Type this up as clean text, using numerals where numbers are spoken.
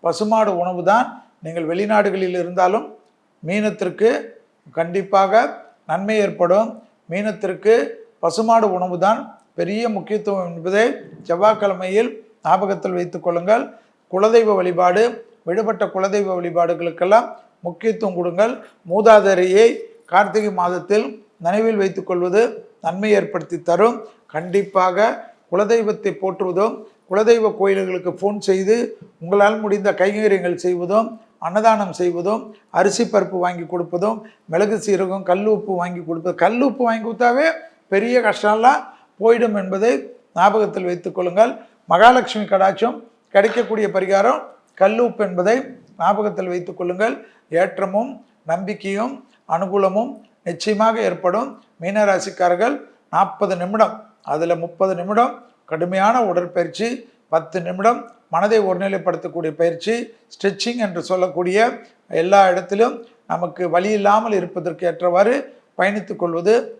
பசுமாடு உணவு தான். நீங்கள் வெளிநாடுகளில் இருந்தாலும் மீனத்திற்கு கண்டிப்பாக நன்மை ஏற்படும். மீனத்திற்கு பசுமாடு உணவு தான் பெரிய முக்கியத்துவம் என்பதை செவ்வாய்க்கிழமையில் ஞாபகத்தில் வைத்துக் கொள்ளுங்கள். குலதெய்வ வழிபாடு, விடுபட்ட குலதெய்வ வழிபாடுகளுக்கெல்லாம் முக்கியத்துவம் கொடுங்கள். மூதாதையரை கார்த்திகை மாதத்தில் நினைவில் வைத்துக் கொள்வது நன்மை ஏற்படுத்தி தரும். கண்டிப்பாக குலதெய்வத்தை போற்றுவதும், குலதெய்வ கோயில்களுக்கு ஃபோன் செய்து உங்களால் முடிந்த கைங்கரியங்கள் செய்வதும், அன்னதானம் செய்வதும், அரிசி பருப்பு வாங்கி கொடுப்பதும், மிளகு சீரகம் கல் உப்பு வாங்கி கொடுப்பது. கல் உப்பு வாங்கி கொடுத்தாவே பெரிய கஷ்டம்லாம் போயிடும் என்பதை ஞாபகத்தில் வைத்துக் கொள்ளுங்கள். மகாலட்சுமி கடாட்சம் கிடைக்கக்கூடிய பரிகாரம் கல் உப்பு என்பதை ஞாபகத்தில் வைத்துக் கொள்ளுங்கள். ஏற்றமும் நம்பிக்கையும் அனுகூலமும் நிச்சயமாக ஏற்படும். மீனராசிக்காரர்கள் 40 நிமிடம், அதில் 30 நிமிடம் கடுமையான உடற்பயிற்சி, 10 நிமிடம் மனதை ஒருநிலைப்படுத்தக்கூடிய பயிற்சி, ஸ்ட்ரெச்சிங் என்று சொல்லக்கூடிய எல்லா இடத்திலும் நமக்கு வலி இல்லாமல் இருப்பதற்கு ஏற்றவாறு பயணித்துக் கொள்வது